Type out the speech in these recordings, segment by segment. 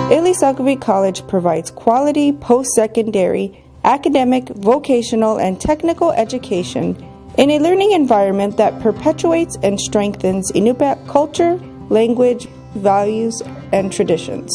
AIHEC College provides quality post-secondary, academic, vocational, and technical education in a learning environment that perpetuates and strengthens Inupiaq culture, language, values, and traditions.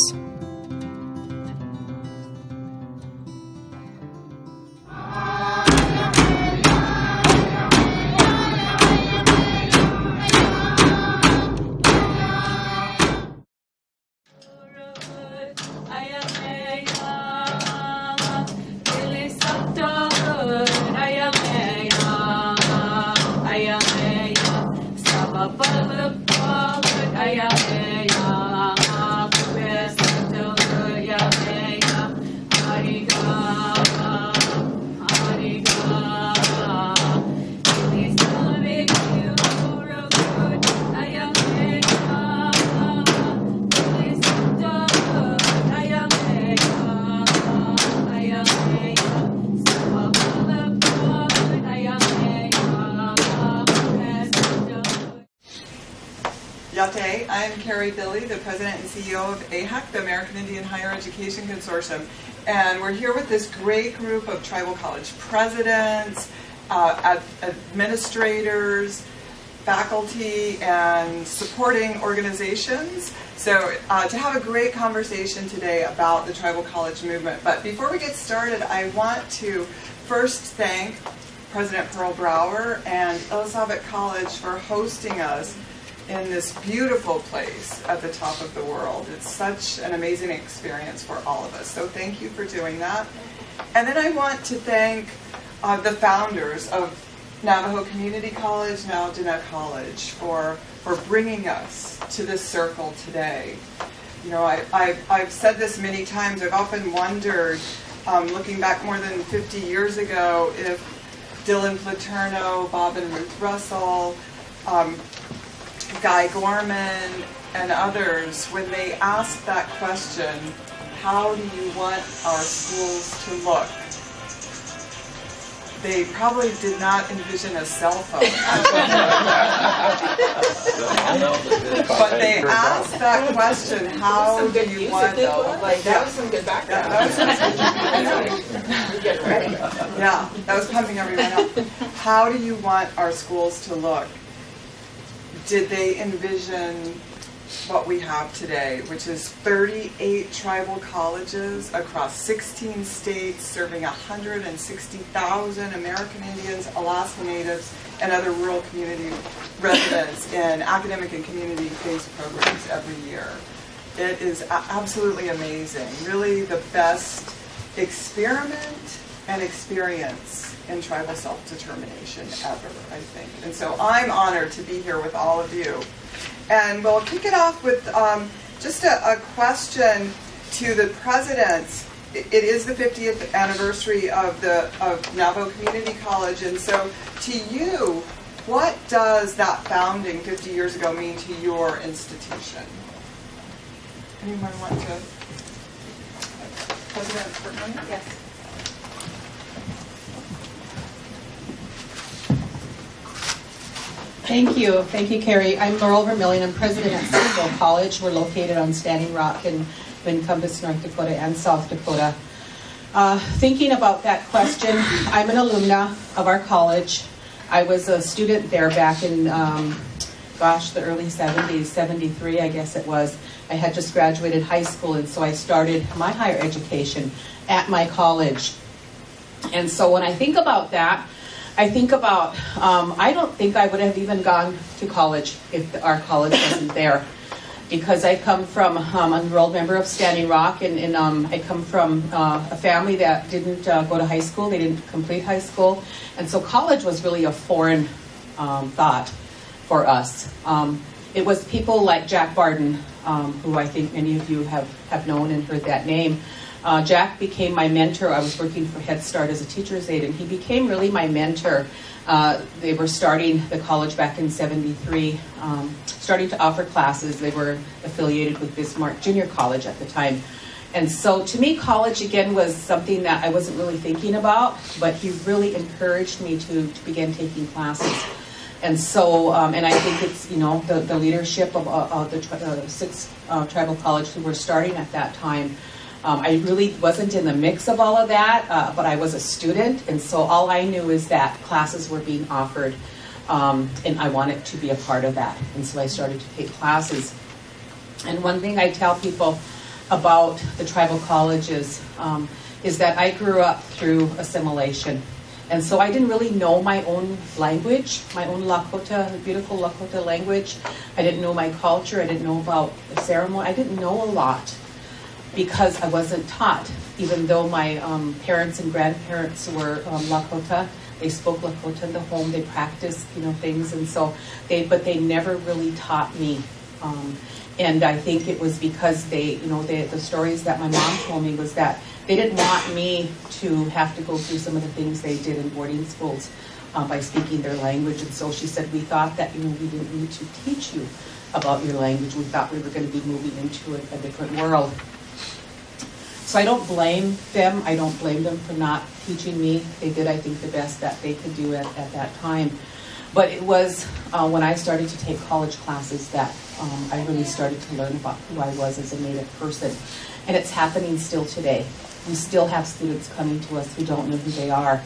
Yate, I'm Carrie Billy, the President and CEO of AIHEC, the American Indian Higher Education Consortium. And we're here with this great group of tribal college presidents, administrators, faculty, and supporting organizations. So to have a great conversation today about the tribal college movement. But before we get started, I want to first thank President Pearl Brower and Elizabeth College for hosting us in this beautiful place at the top of the world. It's such an amazing experience for all of us. So thank you for doing that. And then I want to thank the founders of Navajo Community College, now Diné College, for bringing us to this circle today. You know, I've said this many times. I've often wondered, looking back more than 50 years ago, if Dylan Paterno, Bob and Ruth Russell, Guy Gorman, and others, when they asked that question, how do you want our schools to look? They probably did not envision a cell phone. But they asked that question, how do you want like that was some good background. We're getting ready. Yeah, that was pumping everyone up. How do you want our schools to look? Did they envision what we have today, which is 38 tribal colleges across 16 states serving 160,000 American Indians, Alaska Natives, and other rural community residents in academic and community-based programs every year? It is absolutely amazing. Really the best experiment and experience in tribal self-determination ever, I think. And so I'm honored to be here with all of you. And we'll kick it off with just a question to the presidents. It is the 50th anniversary of Navajo Community College, and so to you, what does that founding 50 years ago mean to your institution? Anyone want to? President Bertman? Yes. Thank you, Carrie. I'm Laurel Vermillion. I'm president at Civil College. We're located on Standing Rock in Wincumber, North Dakota, and South Dakota. Thinking about that question, I'm an alumna of our college. I was a student there back in, the early 70s, 73, I guess it was. I had just graduated high school, and so I started my higher education at my college. And so when I think about that, I think about, I don't think I would have even gone to college if our college wasn't there, because I come from, I'm an enrolled member of Standing Rock, and I come from a family that didn't go to high school. They didn't complete high school, and so college was really a foreign thought for us. It was people like Jack Barden, who I think many of you have known and heard that name. Jack became my mentor. I was working for Head Start as a teacher's aide, and he became really my mentor. They were starting the college back in 73, starting to offer classes. They were affiliated with Bismarck Junior College at the time. And so to me, college again was something that I wasn't really thinking about, but he really encouraged me to begin taking classes. And so, and I think it's, the leadership of the six tribal colleges who were starting at that time. I really wasn't in the mix of all of that, but I was a student, and so all I knew is that classes were being offered, and I wanted to be a part of that. And so I started to take classes. And one thing I tell people about the tribal colleges is that I grew up through assimilation. And so I didn't really know my own language, my own Lakota, beautiful Lakota language. I didn't know my culture. I didn't know about the ceremony. I didn't know a lot because I wasn't taught. Even though my parents and grandparents were Lakota, they spoke Lakota in the home. They practiced, things, and so but they never really taught me. And I think it was because the stories that my mom told me was that they didn't want me to have to go through some of the things they did in boarding schools by speaking their language. And so she said, we thought that, we didn't need to teach you about your language. We thought we were going to be moving into a different world. So I don't blame them. I don't blame them for not teaching me. They did, I think, the best that they could do at that time. But it was when I started to take college classes that I really started to learn about who I was as a Native person. And it's happening still today. We still have students coming to us who don't know who they are.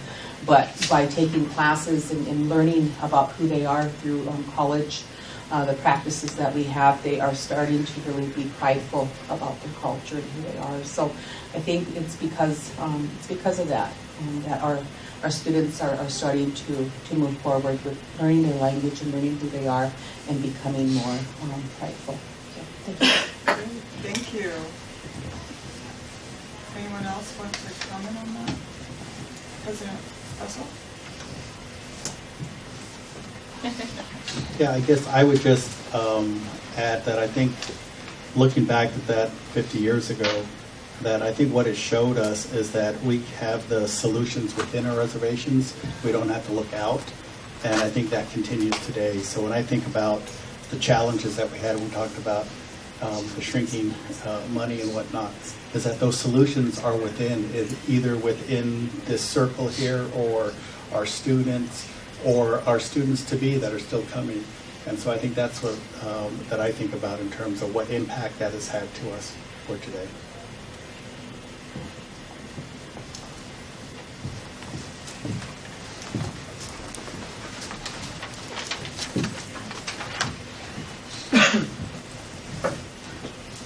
But by taking classes and learning about who they are through college, the practices that we have, they are starting to really be prideful about their culture and who they are. So I think it's because of that, that our students are starting to move forward with learning their language and learning who they are and becoming more prideful. So, thank you. Thank you. Anyone else want to comment on that? President Russell? Yeah, I guess I would just add that I think looking back at that 50 years ago, that I think what it showed us is that we have the solutions within our reservations. We don't have to look out. And I think that continues today. So when I think about the challenges that we had, we talked about the shrinking money and whatnot, is that those solutions are either within this circle here or our students or our students to be that are still coming. And so I think that's what that I think about in terms of what impact that has had to us for today.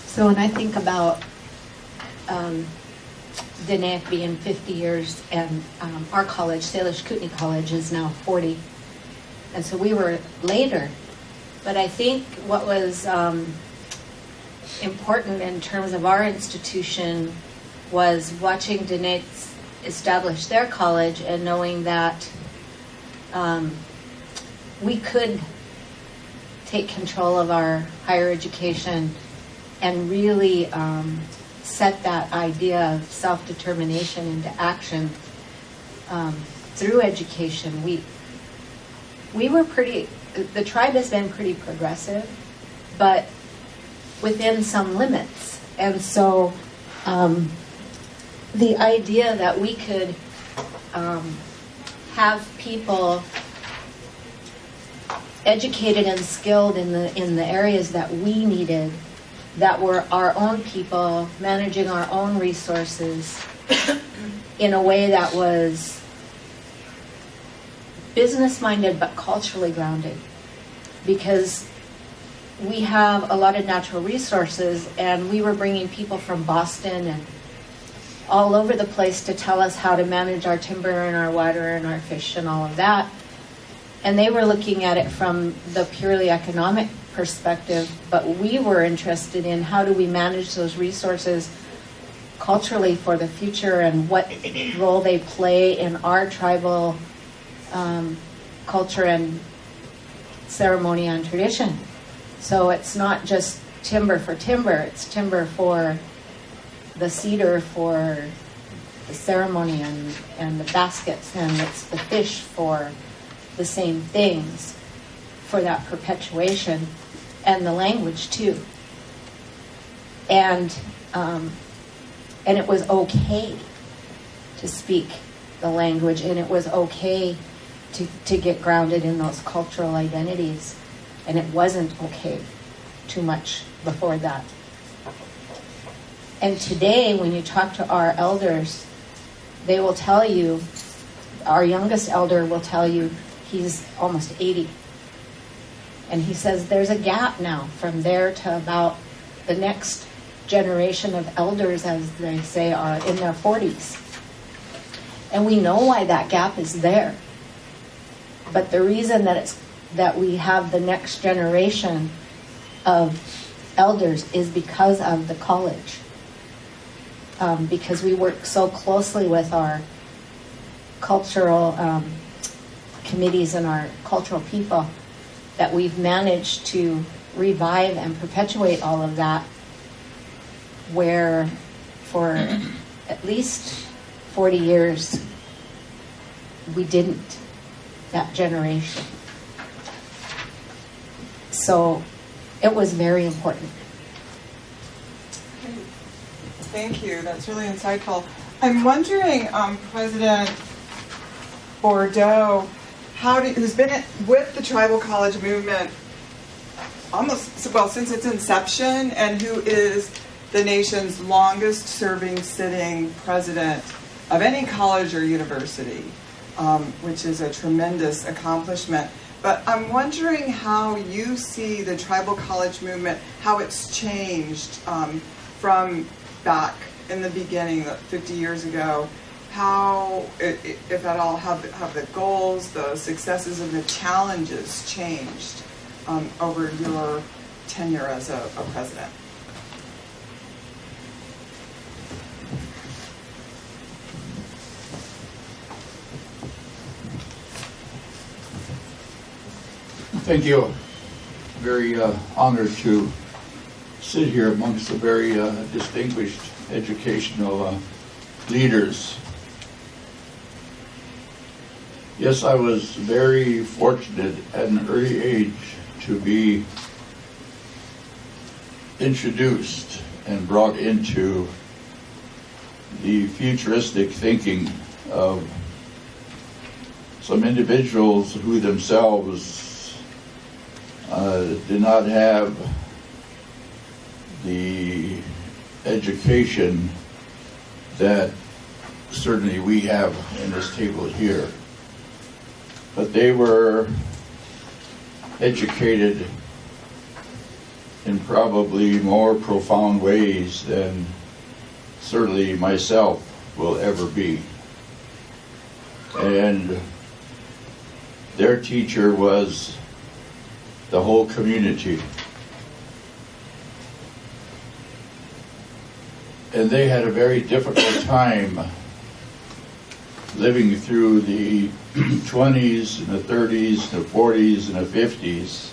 So when I think about Diné being 50 years and our college, Salish Kootenai College, is now 40. And so we were later. But I think what was important in terms of our institution was watching Diné establish their college and knowing that we could take control of our higher education and really set that idea of self-determination into action through education. We were the tribe has been pretty progressive, but within some limits. And so the idea that we could have people educated and skilled in the areas that we needed, that were our own people managing our own resources in a way that was business-minded but culturally grounded, because we have a lot of natural resources, and we were bringing people from Boston and all over the place to tell us how to manage our timber and our water and our fish and all of that. And they were looking at it from the purely economic perspective, but we were interested in how do we manage those resources culturally for the future and what role they play in our tribal culture and ceremony and tradition. So it's not just timber for timber, it's timber for the cedar for the ceremony and the baskets, and it's the fish for the same things for that perpetuation, and the language too. And it was okay to speak the language, and it was okay to get grounded in those cultural identities. And it wasn't okay too much before that. And today, when you talk to our elders, they will tell you, our youngest elder will tell you, he's almost 80. And he says there's a gap now from there to about the next generation of elders, as they say, are in their 40s. And we know why that gap is there. But the reason that we have the next generation of elders is because of the college. Because we work so closely with our cultural committees and our cultural people that we've managed to revive and perpetuate all of that, where for at least 40 years we didn't, that generation. So it was very important. Thank you. That's really insightful. I'm wondering, President Bordeaux, who's been with the tribal college movement since its inception, and who is the nation's longest serving sitting president of any college or university, which is a tremendous accomplishment. But I'm wondering how you see the tribal college movement, how it's changed from back in the beginning, 50 years ago. How, if at all, have the goals, the successes, and the challenges changed over your tenure as a president? Thank you. Very honored to sit here amongst the very distinguished educational leaders. Yes, I was very fortunate at an early age to be introduced and brought into the futuristic thinking of some individuals who themselves did not have the education that certainly we have in this table here. But they were educated in probably more profound ways than certainly myself will ever be. And their teacher was the whole community. And they had a very difficult time living through the 20s and the 30s and the 40s and the 50s.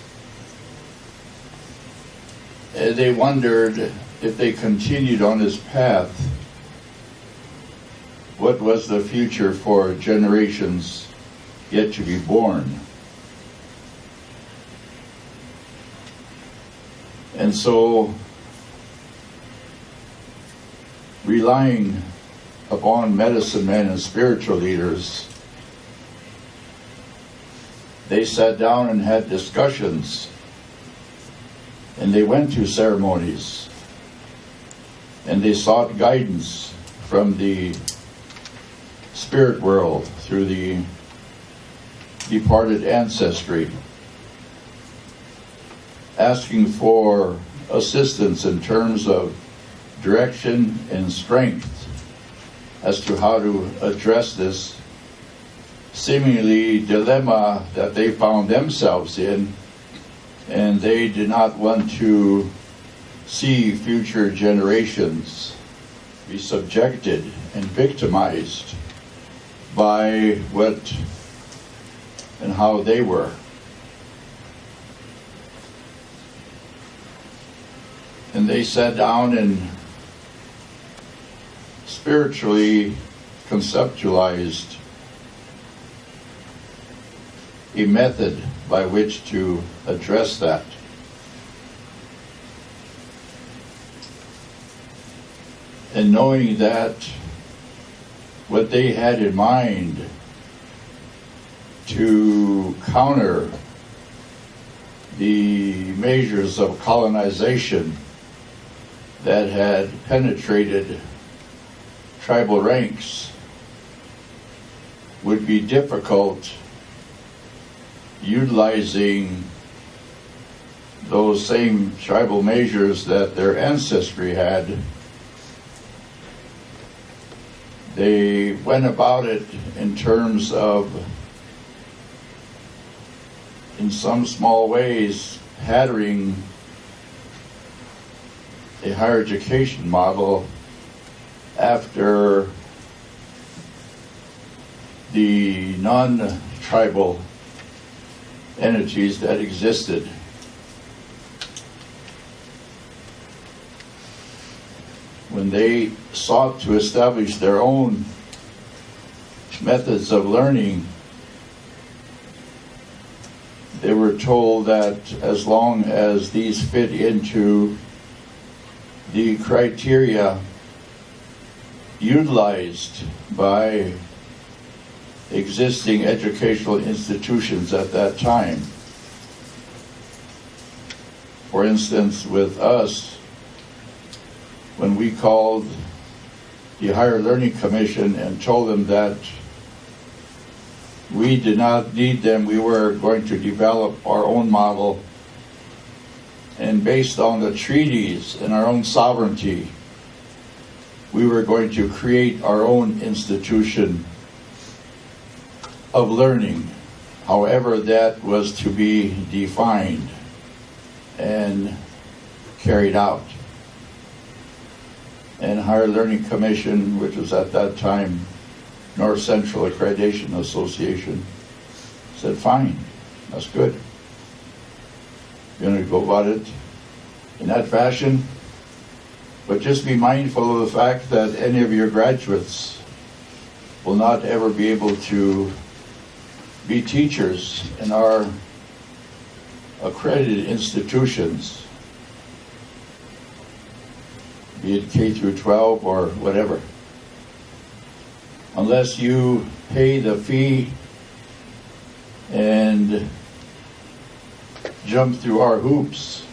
And they wondered if they continued on this path, what was the future for generations yet to be born? And so, relying upon medicine men and spiritual leaders, they sat down and had discussions, and they went to ceremonies, and they sought guidance from the spirit world through the departed ancestry, asking for assistance in terms of direction and strength as to how to address this seemingly dilemma that they found themselves in, and they did not want to see future generations be subjected and victimized by what and how they were. And they sat down and spiritually conceptualized a method by which to address that. And knowing that what they had in mind to counter the measures of colonization that had penetrated tribal ranks would be difficult utilizing those same tribal measures that their ancestry had. They went about it in terms of, in some small ways, patterning a higher education model after the non-tribal entities that existed. When they sought to establish their own methods of learning, they were told that as long as these fit into the criteria utilized by existing educational institutions at that time. For instance, with us, when we called the Higher Learning Commission and told them that we did not need them, we were going to develop our own model, and based on the treaties and our own sovereignty, we were going to create our own institution of learning, however that was to be defined and carried out. And Higher Learning Commission, which was at that time North Central Accreditation Association, said, fine, that's good. You're going to go about it in that fashion, but just be mindful of the fact that any of your graduates will not ever be able to be teachers in our accredited institutions, be it K through 12 or whatever, unless you pay the fee and jump through our hoops.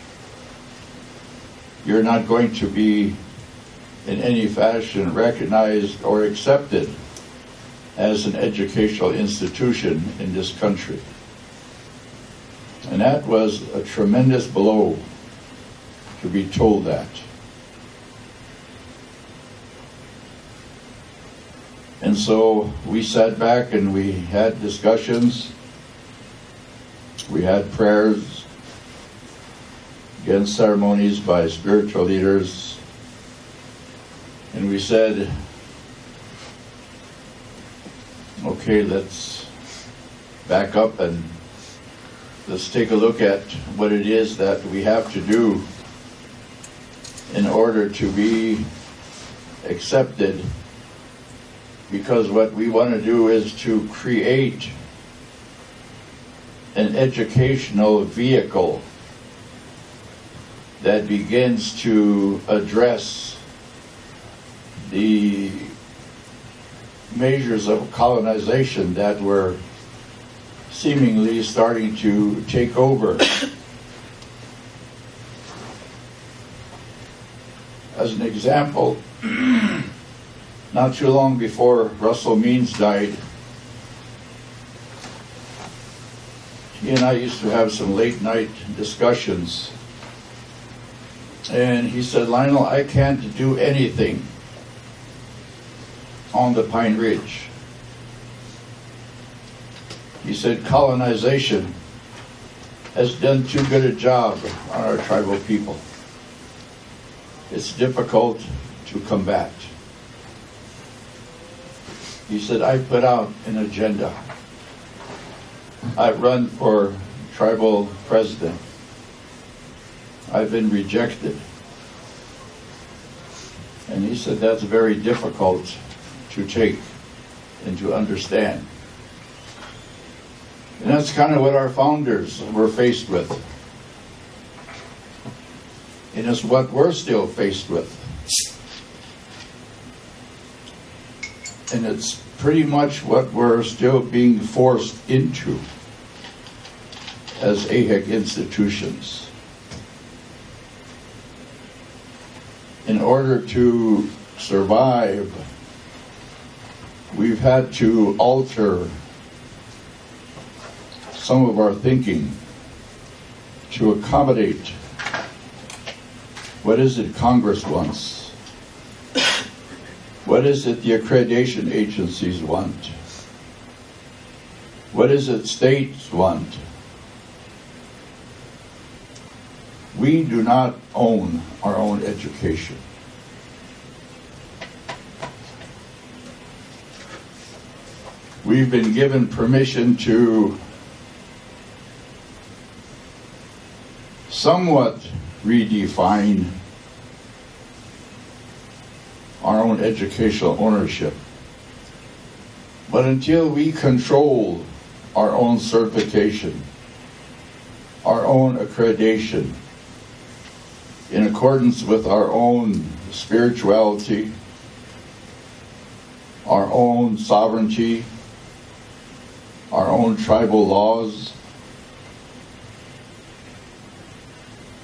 You're not going to be in any fashion recognized or accepted as an educational institution in this country. And that was a tremendous blow to be told that. And so we sat back and we had discussions. We had prayers, again ceremonies by spiritual leaders. And we said, okay, let's back up and let's take a look at what it is that we have to do in order to be accepted, because what we want to do is to create an educational vehicle that begins to address the measures of colonization that were seemingly starting to take over. As an example, not too long before Russell Means died, he and I used to have some late night discussions. And he said, Lionel, I can't do anything on the Pine Ridge. He said, colonization has done too good a job on our tribal people. It's difficult to combat. He said, I put out an agenda. I've run for tribal president. I've been rejected. And he said, that's very difficult to take and to understand. And that's kind of what our founders were faced with. And it's what we're still faced with. And it's pretty much what we're still being forced into as AIHEC institutions. In order to survive, we've had to alter some of our thinking to accommodate what is it Congress wants. What is it the accreditation agencies want? What is it states want? We do not own our own education. We've been given permission to somewhat redefine our own educational ownership. But until we control our own certification, our own accreditation, in accordance with our own spirituality, our own sovereignty, our own tribal laws,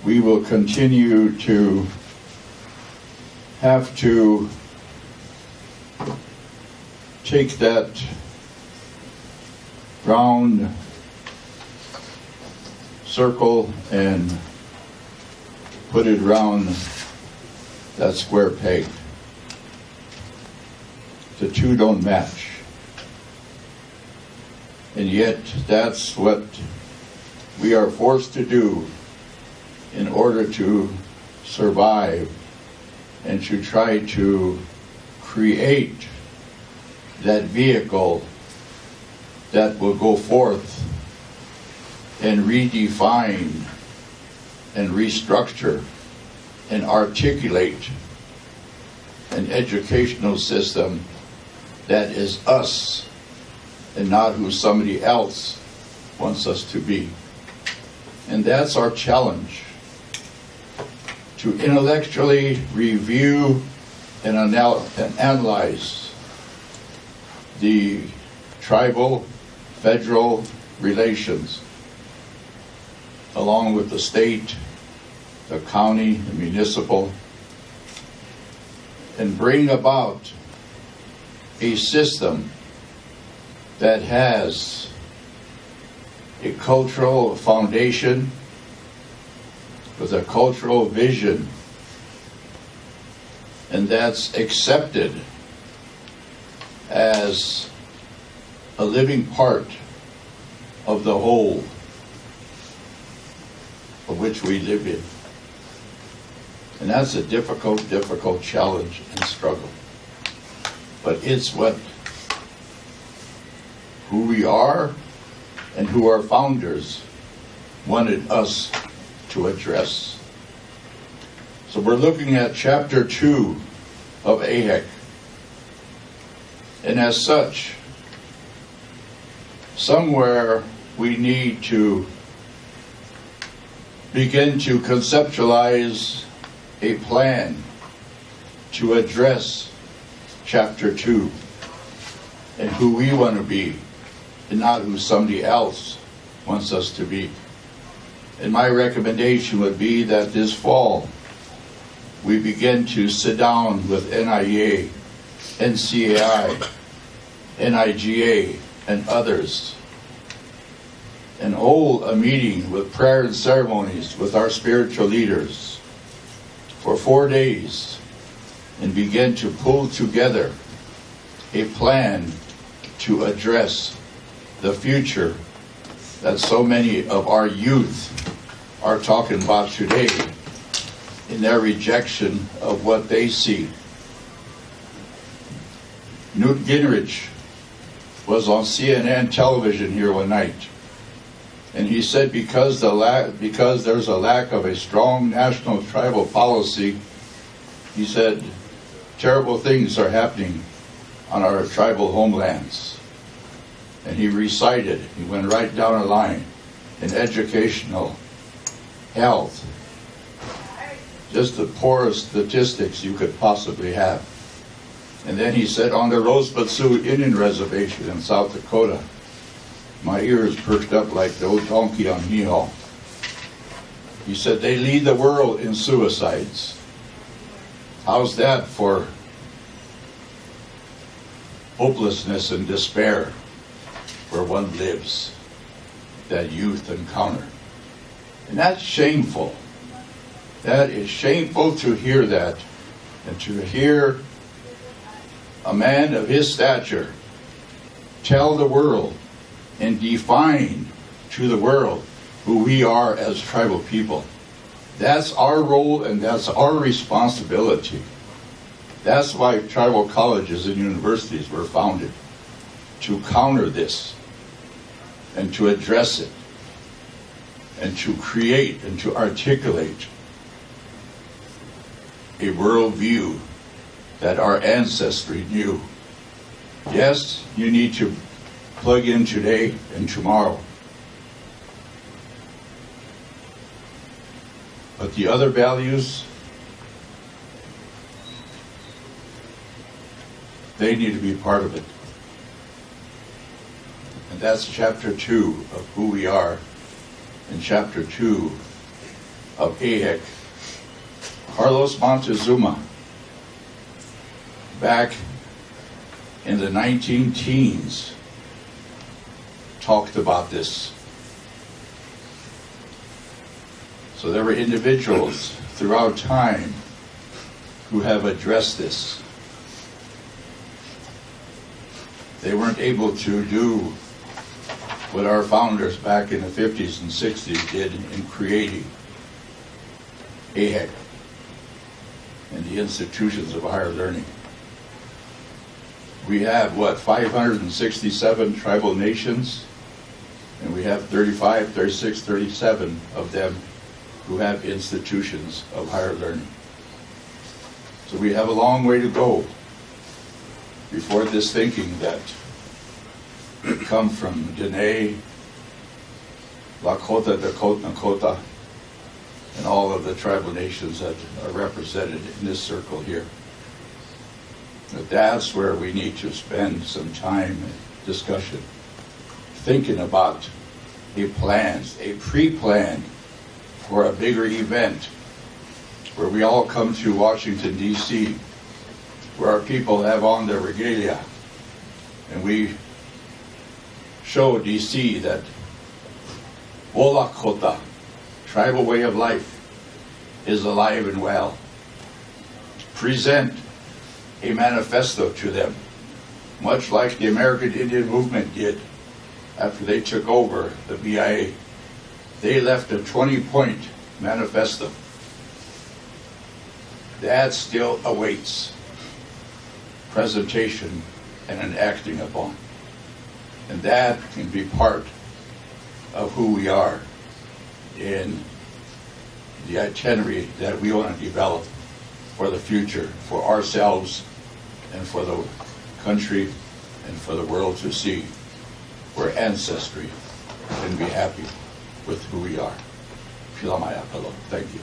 we will continue to have to take that round circle and put it around that square peg. The two don't match. And yet that's what we are forced to do in order to survive and to try to create that vehicle that will go forth and redefine and restructure and articulate an educational system that is us and not who somebody else wants us to be. And that's our challenge, to intellectually review and analyze the tribal, federal relations, along with the state, the county, the municipal, and bring about a system that has a cultural foundation with a cultural vision, and that's accepted as a living part of the whole of which we live in. And that's a difficult challenge and struggle. But it's who we are and who our founders wanted us to address. So we're looking at chapter 2 of AIHEC. And as such, somewhere we need to begin to conceptualize a plan to address chapter 2 and who we want to be and not who somebody else wants us to be. And my recommendation would be that this fall we begin to sit down with NIEA, NCAI, NIGA, and others and hold a meeting with prayer and ceremonies with our spiritual leaders for 4 days and begin to pull together a plan to address the future that so many of our youth are talking about today in their rejection of what they see. Newt Gingrich was on CNN television here one night, and he said because there's a lack of a strong national tribal policy, he said terrible things are happening on our tribal homelands. And he recited, he went right down the line in educational, health, just the poorest statistics you could possibly have. And then he said, on the Rosebud Sioux Indian Reservation in South Dakota, my ears perked up like the old donkey on Hee-Haw. He said, they lead the world in suicides. How's that for hopelessness and despair where one lives, that youth encounter? And that's shameful. That is shameful to hear that, and to hear a man of his stature tell the world and define to the world who we are as tribal people. That's our role and that's our responsibility. That's why tribal colleges and universities were founded, to counter this and to address it and to create and to articulate a worldview that our ancestry knew. Yes, you need to plug in today and tomorrow. But the other values, they need to be part of it. And that's chapter 2 of who we are, and chapter 2 of AIHEC. Carlos Montezuma, back in the 19-teens, talked about this. So there were individuals throughout time who have addressed this. They weren't able to do what our founders back in the 50s and 60s did in creating AIHEC and the institutions of higher learning. We have, 567 tribal nations, and we have 35, 36, 37 of them who have institutions of higher learning. So we have a long way to go before this thinking that come from Dene, Lakota, Dakota, Nakota, and all of the tribal nations that are represented in this circle here. But that's where we need to spend some time and discussion, thinking about a pre-plan for a bigger event where we all come to Washington, D.C., where our people have on their regalia, and we show D.C. that Wolakota, tribal way of life, is alive and well. Present a manifesto to them, much like the American Indian movement did after they took over the BIA. They left a 20-point manifesto. That still awaits presentation and enacting upon. And that can be part of who we are in the itinerary that we want to develop for the future, for ourselves and for the country and for the world to see, where ancestry can be happy with who we are. Thank you.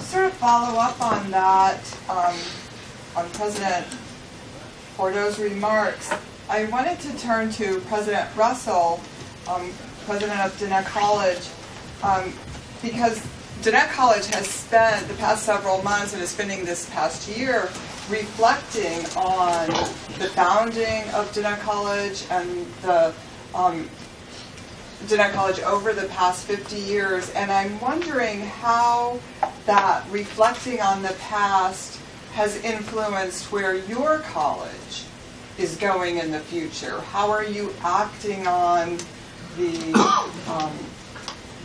Sort of follow up on that, on President Bordeaux's remarks. I wanted to turn to President Russell, President of Diné College, because Diné College has spent the past several months and is spending this past year reflecting on the founding of Diné College and the Diné College over the past 50 years. And I'm wondering how that reflecting on the past has influenced where your college is going in the future. How are you acting on the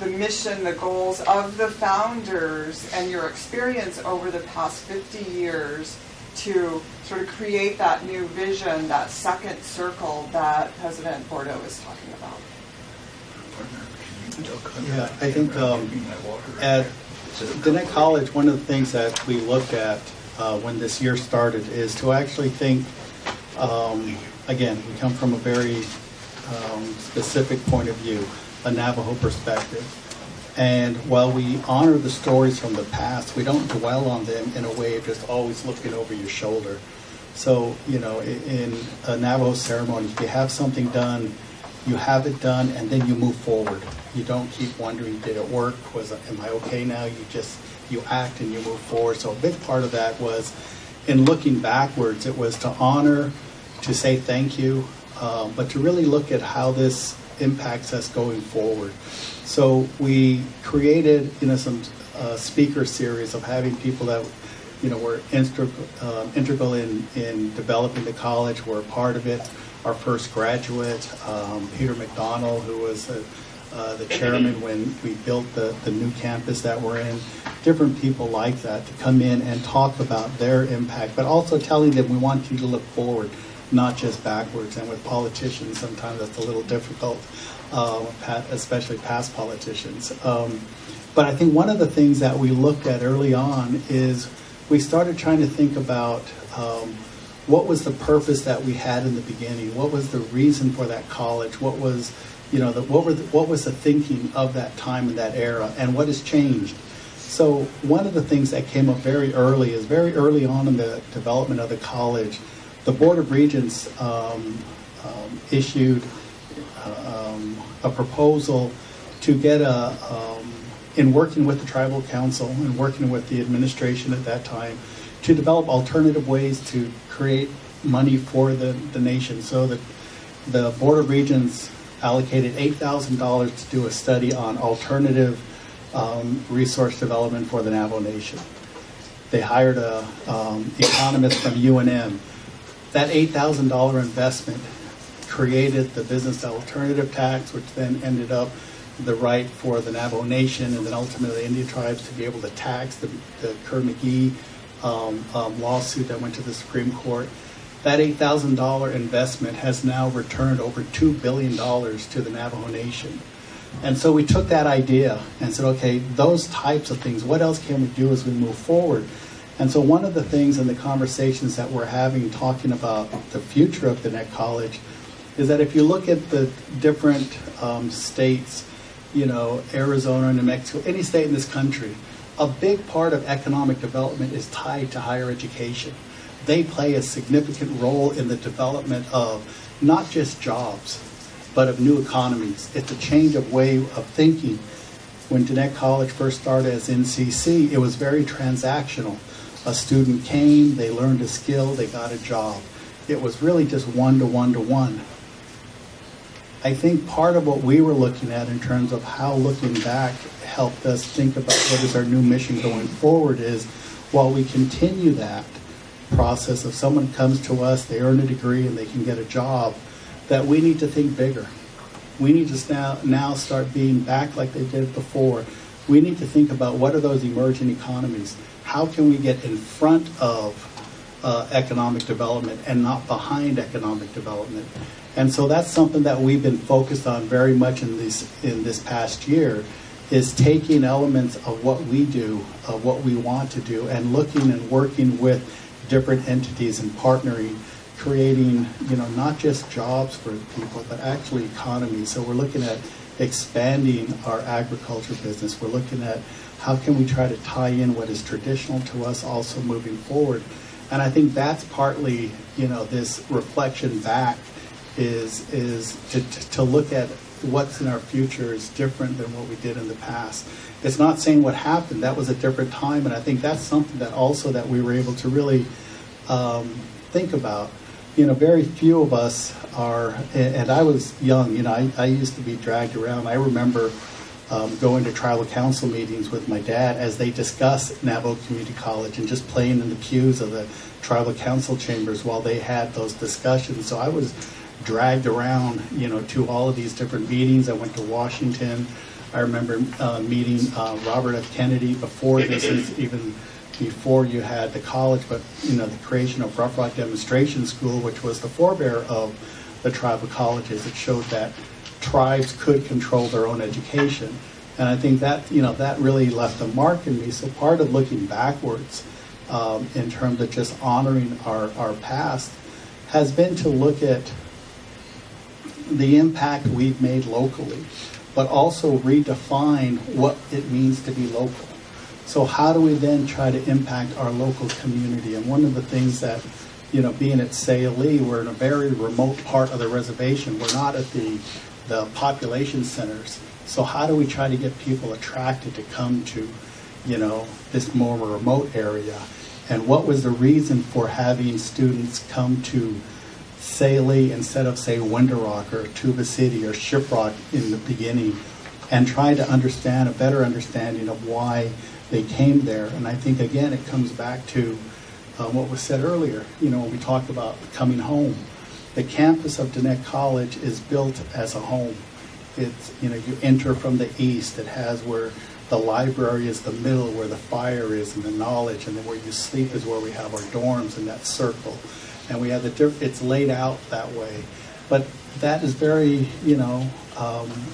mission, the goals of the founders and your experience over the past 50 years to sort of create that new vision, that second circle that President Bordeaux is talking about? Yeah, I think at Diné College, one of the things that we looked at when this year started is to actually think, again, we come from a very specific point of view, a Navajo perspective. And while we honor the stories from the past, we don't dwell on them in a way of just always looking over your shoulder. So, in a Navajo ceremony, if you have something done, you have it done, and then you move forward. You don't keep wondering, did it work? Am I okay now? You act and you move forward. So a big part of that was, in looking backwards, it was to honor, to say thank you, but to really look at how this impacts us going forward. So we created, some speaker series of having people that, were integral in developing the college, were a part of it. Our first graduate, Peter McDonald, who was the chairman when we built the new campus that we're in. Different people like that to come in and talk about their impact, but also telling them we want you to look forward, not just backwards. And with politicians, sometimes that's a little difficult, especially past politicians. But I think one of the things that we looked at early on is we started trying to think about what was the purpose that we had in the beginning? What was the reason for that college? What was, what was the thinking of that time and that era, and what has changed? So one of the things that came up very early on in the development of the college, the Board of Regents issued a proposal to get in working with the Tribal Council and working with the administration at that time, to develop alternative ways to create money for the nation. So that the Board of Regents allocated $8,000 to do a study on alternative resource development for the Navajo Nation. They hired a economist from UNM. That $8,000 investment created the business alternative tax, which then ended up the right for the Navajo Nation and then ultimately the Indian tribes to be able to tax the Kerr-McGee lawsuit that went to the Supreme Court. That $8,000 investment has now returned over $2 billion to the Navajo Nation. And so we took that idea and said, okay, those types of things, what else can we do as we move forward? And so one of the things in the conversations that we're having talking about the future of the Net College is that if you look at the different states, Arizona, New Mexico, any state in this country, a big part of economic development is tied to higher education. They play a significant role in the development of not just jobs, but of new economies. It's a change of way of thinking. When Diné College first started as NCC, it was very transactional. A student came, they learned a skill, they got a job. It was really just one-to-one-to-one. I think part of what we were looking at in terms of how looking back helped us think about what is our new mission going forward is, while we continue that process, if someone comes to us, they earn a degree and they can get a job, that we need to think bigger. We need to now start being back like they did before. We need to think about what are those emerging economies? How can we get in front of economic development and not behind economic development? And so that's something that we've been focused on very much in this past year, is taking elements of what we do, of what we want to do, and looking and working with different entities and partnering, creating, not just jobs for people, but actually economies. So we're looking at expanding our agriculture business. We're looking at how can we try to tie in what is traditional to us also moving forward. And I think that's partly, this reflection back is to look at what's in our future is different than what we did in the past. It's not saying what happened, that was a different time, and I think that's something that also that we were able to really think about. Very few of us are, and I was young, I used to be dragged around. I remember going to tribal council meetings with my dad as they discussed Navajo Community College and just playing in the pews of the tribal council chambers while they had those discussions. So I was dragged around, to all of these different meetings. I went to Washington. I remember meeting Robert F. Kennedy before this, even before you had the college, but the creation of Rough Rock Demonstration School, which was the forebearer of the tribal colleges. It showed that tribes could control their own education, and I think that that really left a mark in me. So part of looking backwards, in terms of just honoring our past, has been to look at the impact we've made locally. but also redefine what it means to be local. So how do we then try to impact our local community? And one of the things that, being at Saylee, we're in a very remote part of the reservation. We're not at the population centers. So how do we try to get people attracted to come to, this more remote area? And what was the reason for having students come to Saylee instead of, say, Winter Rock or Tuba City or Shiprock in the beginning, and try to understand a better understanding of why they came there? And I think, again, it comes back to what was said earlier, when we talked about coming home. The campus of Dannett College is built as a home. It's, you enter from the east. It has where the library is the middle, where the fire is and the knowledge, and then where you sleep is where we have our dorms in that circle. And we have it's laid out that way. But that is very,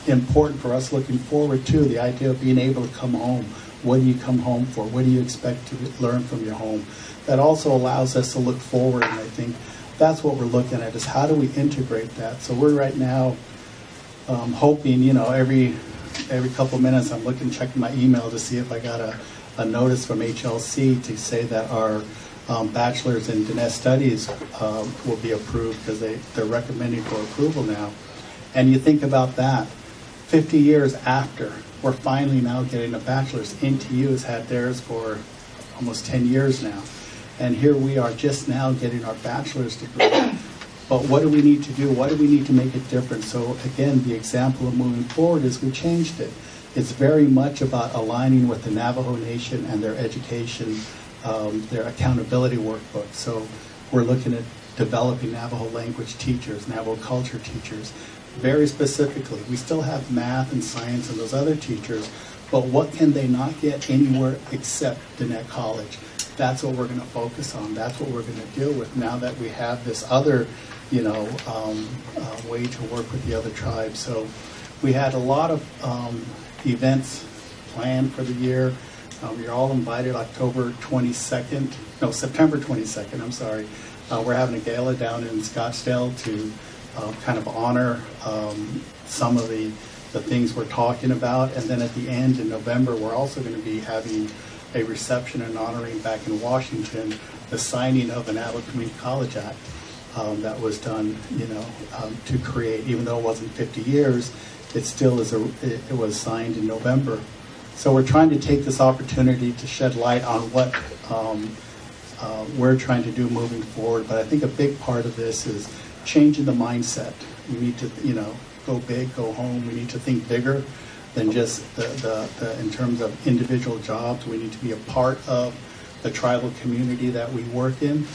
important for us looking forward to, the idea of being able to come home. What do you come home for? What do you expect to learn from your home? That also allows us to look forward, and I think that's what we're looking at, is how do we integrate that? So we're right now hoping, every couple of minutes I'm checking my email to see if I got a notice from HLC to say that our bachelor's in Dannett Studies will be approved, because they're recommending for approval now. And you think about that, 50 years after, we're finally now getting a bachelor's. NTU has had theirs for almost 10 years now. And here we are just now getting our bachelor's degree. But what do we need to do? What do we need to make it different? So again, the example of moving forward is we changed it. It's very much about aligning with the Navajo Nation and their education, their accountability workbook. So we're looking at developing Navajo language teachers, Navajo culture teachers. Very specifically, we still have math and science and those other teachers, but what can they not get anywhere except Dannett College? That's what we're going to focus on. That's what we're going to deal with now that we have this other, way to work with the other tribes. So we had a lot of events planned for the year. You're all invited September 22nd, I'm sorry. We're having a gala down in Scottsdale to kind of honor some of the things we're talking about. And then at the end in November, we're also going to be having a reception and honoring back in Washington the signing of the Navajo Community College Act that was done, to create, even though it wasn't 50 years, it still is it was signed in November. So we're trying to take this opportunity to shed light on what we're trying to do moving forward. But I think a big part of this is changing the mindset. We need to, go big, go home. We need to think bigger than just the in terms of individual jobs. We need to be a part of the tribal community that we work in.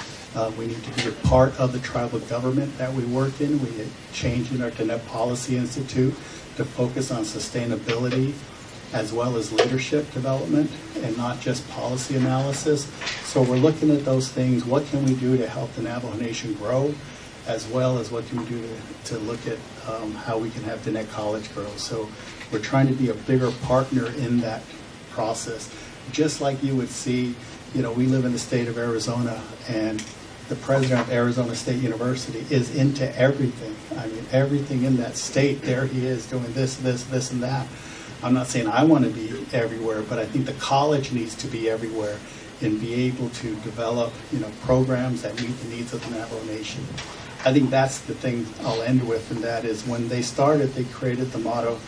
We need to be a part of the tribal government that we work in. We are changing our Dannett Policy Institute to focus on sustainability as well as leadership development and not just policy analysis. So we're looking at those things. What can we do to help the Navajo Nation grow, as well as what can we do to look at how we can have Dannett College grow. So we're trying to be a bigger partner in that process. Just like you would see, we live in the state of Arizona, and the president of Arizona State University is into everything. I mean, everything in that state, there he is doing this, and that. I'm not saying I want to be everywhere, but I think the college needs to be everywhere and be able to develop, programs that meet the needs of the Navajo Nation. I think that's the thing I'll end with, and that is when they started, they created the motto,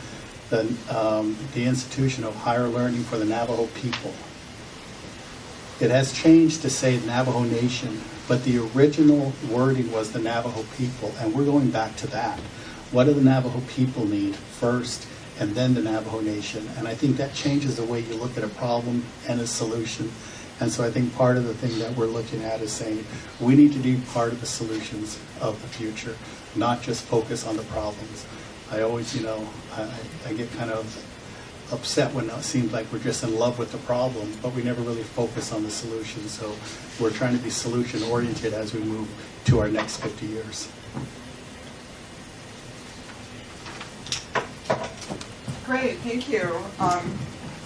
the Institution of Higher Learning for the Navajo People. It has changed to say Navajo Nation, but the original wording was the Navajo People, and we're going back to that. What do the Navajo people need first, and then the Navajo Nation? And I think that changes the way you look at a problem and a solution. And so I think part of the thing that we're looking at is saying we need to be part of the solutions of the future, not just focus on the problems. I always, I get kind of upset when it seems like we're just in love with the problem, but we never really focus on the solution. So we're trying to be solution oriented as we move to our next 50 years. Great, thank you.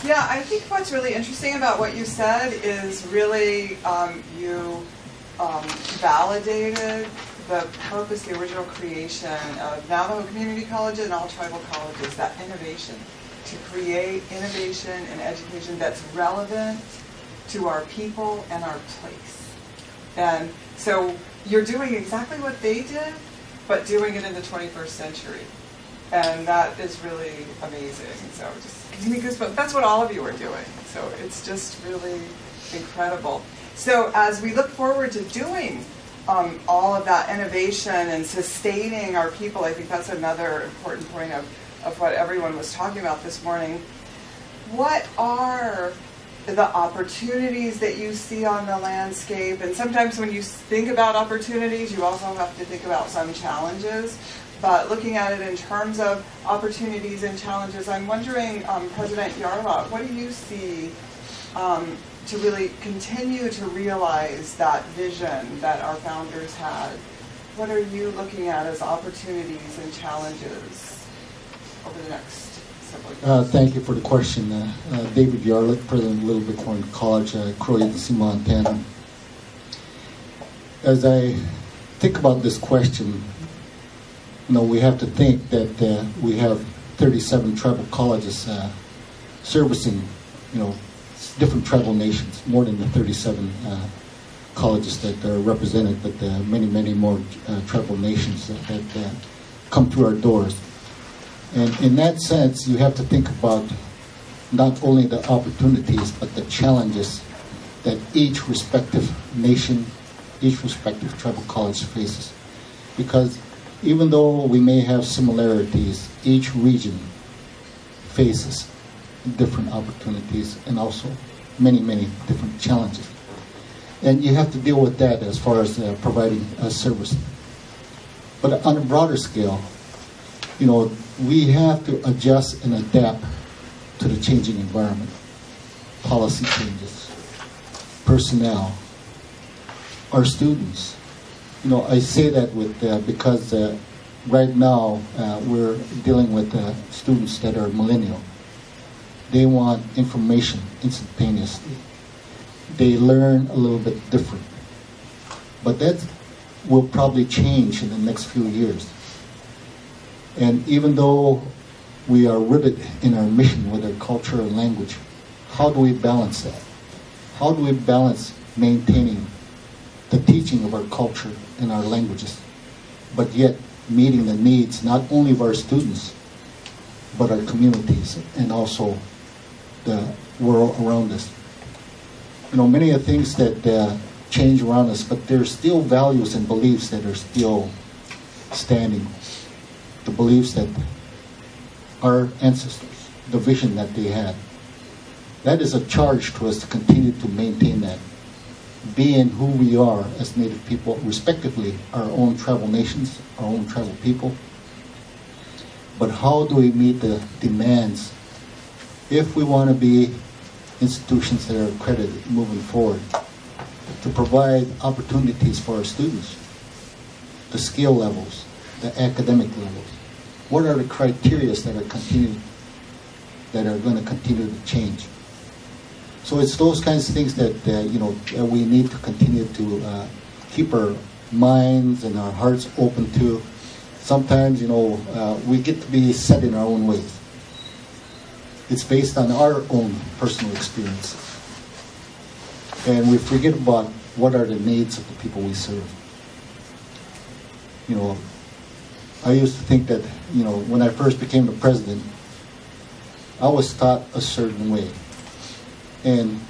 Yeah, I think what's really interesting about what you said is really you validated the purpose, the original creation of Navajo Community College and all tribal colleges, that innovation, to create innovation and education that's relevant to our people and our place. And so you're doing exactly what they did, but doing it in the 21st century. And that is really amazing. So just gives me goosebumps. That's what all of you are doing. So it's just really incredible. So as we look forward to doing all of that innovation and sustaining our people, I think that's another important point of what everyone was talking about this morning. What are the opportunities that you see on the landscape? And sometimes when you think about opportunities, you also have to think about some challenges. But looking at it in terms of opportunities and challenges, I'm wondering, President Yarlott, what do you see to really continue to realize that vision that our founders had? What are you looking at as opportunities and challenges over the next several years? Thank you for the question. David Yarlott, President of Little Bighorn College, Crow Agency, Montana. As I think about this question, we have to think that we have 37 tribal colleges servicing, different tribal nations, more than the 37 colleges that are represented, but many, many more tribal nations that come through our doors. And in that sense, you have to think about not only the opportunities, but the challenges that each respective nation, each respective tribal college faces. Because even though we may have similarities, each region faces different opportunities and also many, many different challenges. And you have to deal with that as far as providing a service. But on a broader scale, we have to adjust and adapt to the changing environment. Policy changes, personnel, our students. I say that because right now we're dealing with students that are millennial. They want information instantaneously. They learn a little bit different. But that will probably change in the next few years. And even though we are rooted in our mission with our culture and language, how do we balance that? How do we balance maintaining the teaching of our culture and our languages, but yet meeting the needs not only of our students, but our communities and also the world around us? Many of the things that change around us, but there's still values and beliefs that are still standing. The beliefs that our ancestors, the vision that they had. That is a charge to us to continue to maintain that. Being who we are as Native people, respectively, our own tribal nations, our own tribal people. But how do we meet the demands if we want to be institutions that are accredited moving forward, to provide opportunities for our students, the skill levels, the academic levels? What are the criteria that are going to continue to change? So it's those kinds of things that we need to continue to keep our minds and our hearts open to. Sometimes we get to be set in our own ways. It's based on our own personal experiences, and we forget about what are the needs of the people we serve. I used to think that, when I first became the president, I was taught a certain way. And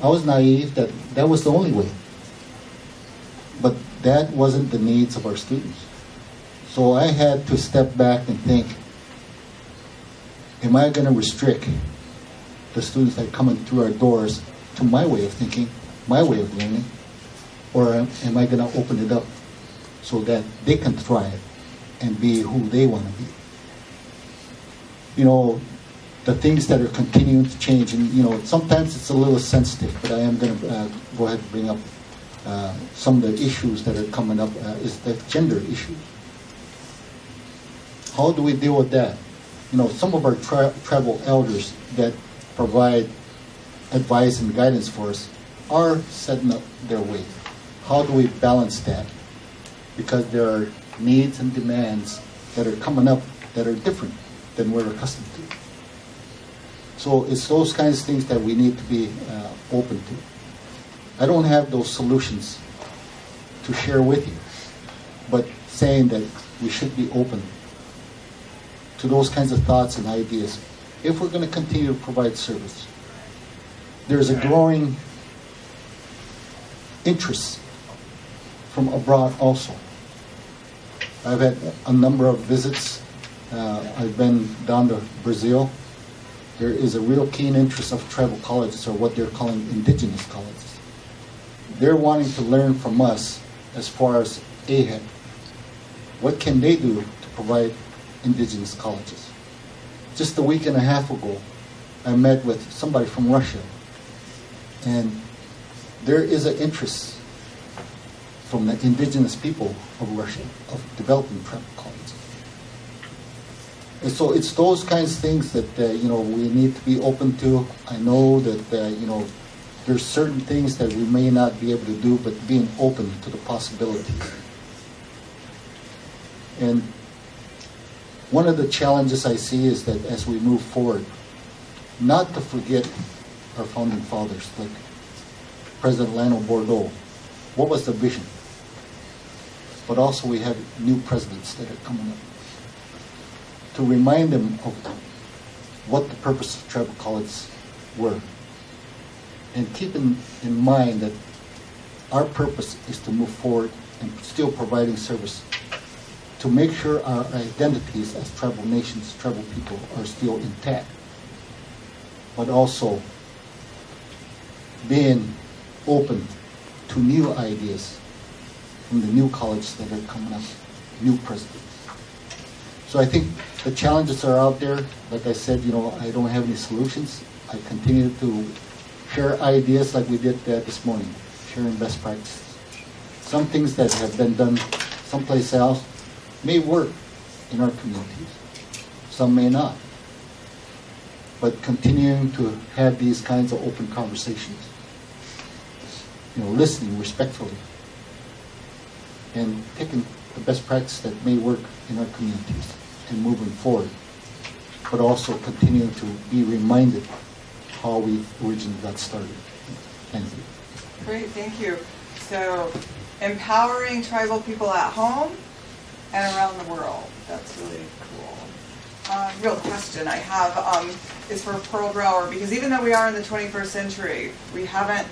I was naive that that was the only way. But that wasn't the needs of our students. So I had to step back and think, am I going to restrict the students that are coming through our doors to my way of thinking, my way of learning? Or am I going to open it up so that they can thrive and be who they want to be? The things that are continuing to change, and sometimes it's a little sensitive, but I am going to go ahead and bring up some of the issues that are coming up, is the gender issue. How do we deal with that? Some of our tribal elders that provide advice and guidance for us are setting up their way. How do we balance that? because there are needs and demands that are coming up that are different than we're accustomed to. So it's those kinds of things that we need to be open to. I don't have those solutions to share with you, but saying that we should be open to those kinds of thoughts and ideas if we're going to continue to provide service. There's a growing interest from abroad also. I've had a number of visits. I've been down to Brazil. There is a real keen interest of tribal colleges, or what they're calling indigenous colleges. They're wanting to learn from us as far as AIHEC. What can they do to provide indigenous colleges? Just a week and a half ago, I met with somebody from Russia, and there is an interest from the indigenous people of Russia of developing tribal colleges. And so it's those kinds of things that we need to be open to. I know that there's certain things that we may not be able to do, but being open to the possibilities. And one of the challenges I see is that as we move forward, not to forget our founding fathers, like President Lionel Bordeaux. What was the vision? But also we have new presidents that are coming up. To remind them of what the purpose of tribal colleges were. And keep in mind that our purpose is to move forward and still providing service to make sure our identities as tribal nations, tribal people are still intact. But also being open to new ideas from the new colleges that are coming up, new presidents. So I think the challenges are out there. Like I said, I don't have any solutions. I continue to share ideas like we did this morning, sharing best practices. Some things that have been done someplace else may work in our communities. Some may not. But continuing to have these kinds of open conversations, listening respectfully, and taking the best practice that may work in our communities and moving forward, but also continuing to be reminded how we originally got started. Thank you. Great, thank you. So, empowering tribal people at home and around the world. That's really cool. Real question I have is for Pearl Grower, because even though we are in the 21st century, we haven't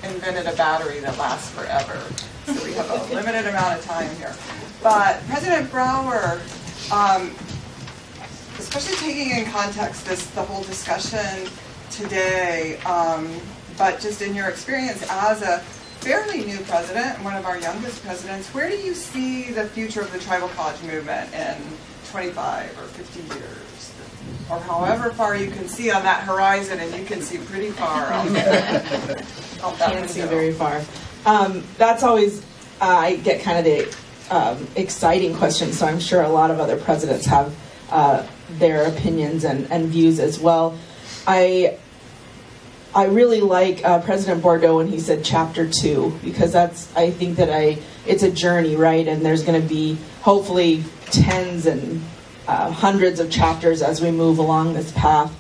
invented a battery that lasts forever. So we have a limited amount of time here. But President Brower, especially taking in context the whole discussion today, but just in your experience as a fairly new president, one of our youngest presidents, where do you see the future of the tribal college movement in 25 or 50 years? Or however far you can see on that horizon, and you can see pretty far off that Can't see window. very far. That's always, I get kind of the exciting question, so I'm sure a lot of other presidents have their opinions and views as well. I really like President Bordeaux when he said chapter 2, because I think that it's a journey, right? And there's going to be hopefully tens and hundreds of chapters as we move along this path.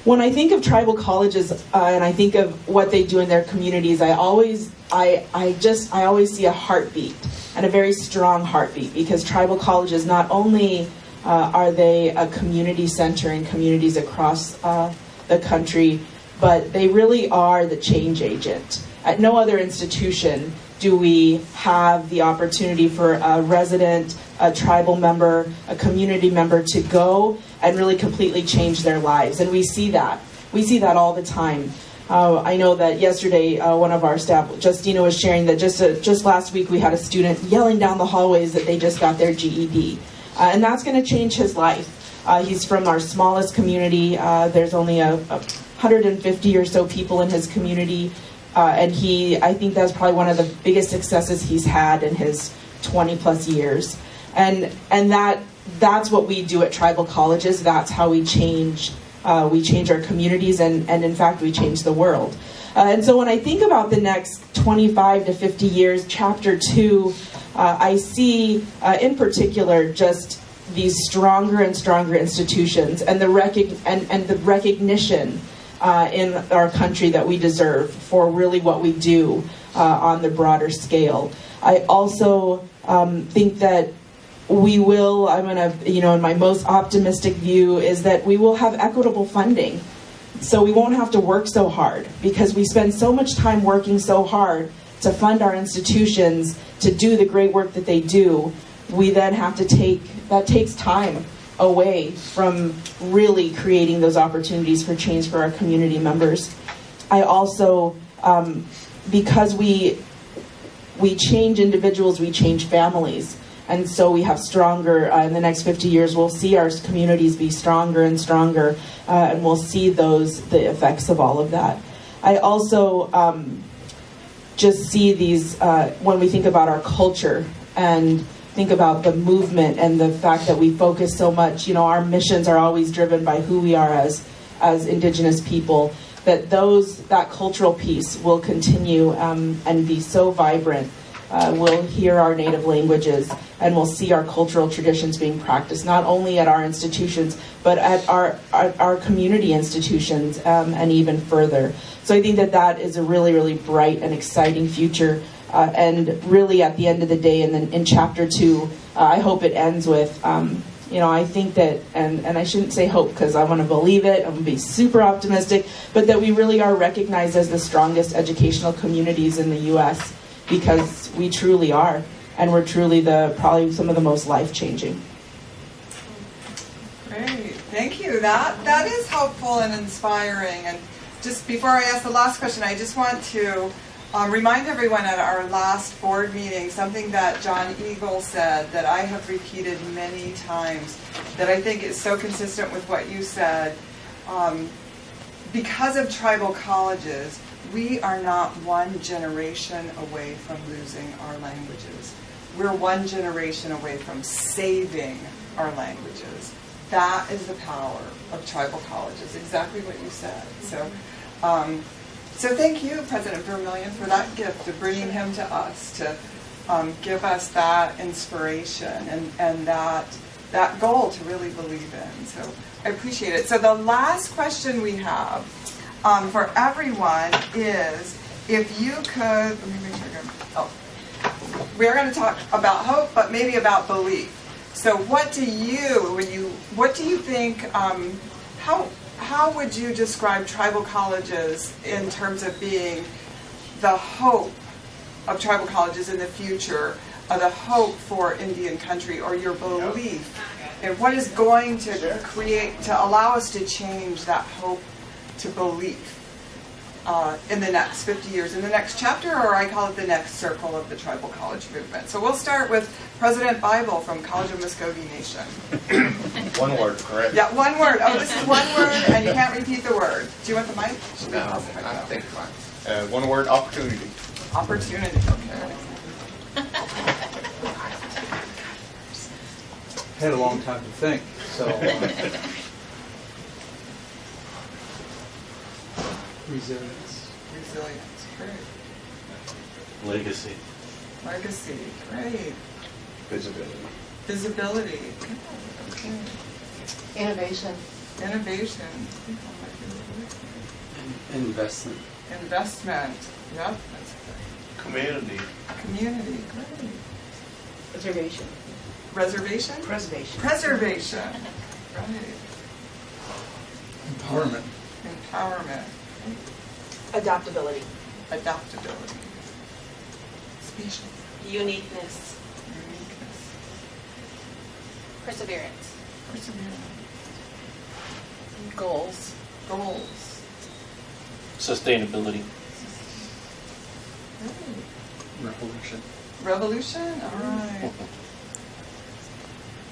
When I think of tribal colleges and I think of what they do in their communities, I always see a heartbeat, and a very strong heartbeat, because tribal colleges, not only are they a community center in communities across the country, but they really are the change agent. At no other institution do we have the opportunity for a resident, a tribal member, a community member to go and really completely change their lives. And we see that. We see that all the time. I know that yesterday one of our staff, Justina, was sharing that just last week we had a student yelling down the hallways that they just got their GED. And that's going to change his life. He's from our smallest community. There's only 150 or so people in his community. And I think that's probably one of the biggest successes he's had in his 20 plus years. And that's what we do at tribal colleges. That's how we change our communities, and in fact we change the world. And so when I think about the next 25 to 50 years, chapter 2, I see, in particular, just these stronger and stronger institutions and the recognition in our country that we deserve for really what we do on the broader scale. I also think that we will, in my most optimistic view is that we will have equitable funding. So we won't have to work so hard, because we spend so much time working so hard to fund our institutions to do the great work that they do. We then have to that takes time away from really creating those opportunities for change for our community members. I also, because we change individuals, we change families. And so we have stronger, in the next 50 years, we'll see our communities be stronger and stronger, and we'll see the effects of all of that. I also just see these, when we think about our culture and think about the movement and the fact that we focus so much, our missions are always driven by who we are as Indigenous people, that cultural piece will continue and be so vibrant. We'll hear our native languages, and we'll see our cultural traditions being practiced, not only at our institutions, but at our community institutions, and even further. So I think that is a really, really bright and exciting future. And really, at the end of the day, and then in chapter 2, I hope it ends with, I think that, and I shouldn't say hope because I want to believe it, I'm going to be super optimistic, but that we really are recognized as the strongest educational communities in the U.S., because we truly are, and we're truly probably some of the most life-changing. Great, thank you. That is helpful and inspiring. And just before I ask the last question, I just want to remind everyone at our last board meeting something that John Eagle said that I have repeated many times that I think is so consistent with what you said. Because of tribal colleges, we are not one generation away from losing our languages. We're one generation away from saving our languages. That is the power of tribal colleges, exactly what you said. So thank you, President Vermillion, for that gift of bringing him to us to give us that inspiration and that goal to really believe in. So I appreciate it. So the last question we have for everyone is, if you could, let me make sure we're going to talk about hope, but maybe about belief. So what do you think, how would you describe tribal colleges in terms of being the hope of tribal colleges in the future, the hope for Indian country, or your belief? And what is going to allow us to change that hope to belief in the next 50 years, in the next chapter, or I call it the next circle of the tribal college movement? So we'll start with President Bible from College of Muskogee Nation. One word, correct? Yeah, one word. Oh, this is one word, and you can't repeat the word. Do you want the mic? No, I think fine. One word, opportunity. Opportunity, okay. Had a long time to think, so resilience. Resilience, great. Legacy. Legacy, great. Visibility. Visibility, good. Okay. Innovation. Innovation. Investment. Investment, yep, that's good. Community. Community, great. Reservation. Reservation? Preservation. Preservation, right. Empowerment. Empowerment, Adaptability. adaptability. Species. Uniqueness. Uniqueness. Perseverance. Perseverance. Goals. Goals. Sustainability. Great. Revolution. Revolution, all right.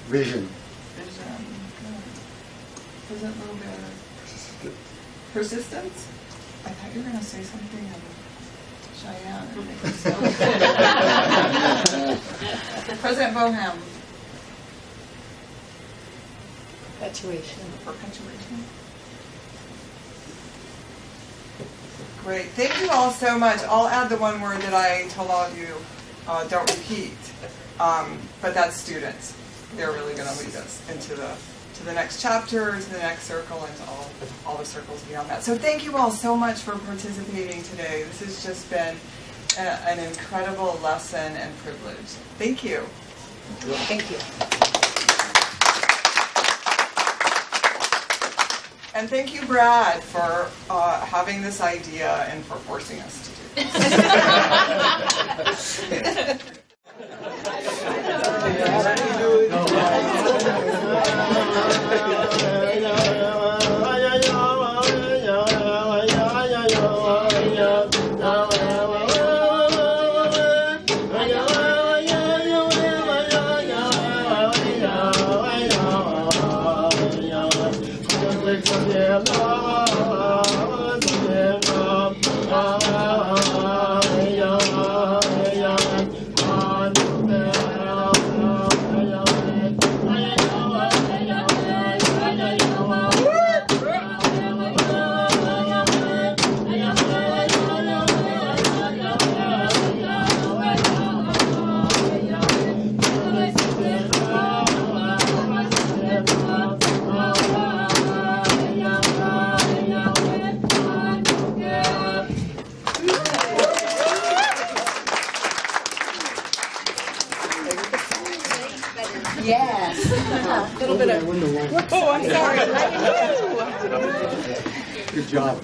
Vision. Vision, good. Present a little bit. Persistence? I thought you were going to say something in Cheyenne. and make us so- President Boham. Perpetuation. Perpetuation. Great. Thank you all so much. I'll add the one word that I told all of you don't repeat. But that's students. They're really going to lead us into the next chapter, to the next circle, and to all the circles beyond that. So thank you all so much for participating today. This has just been an incredible lesson and privilege. Thank you. Thank you. And thank you, Brad, for having this idea and for forcing us to do this. Yes. A little bit of. Oh, I'm sorry. Good job.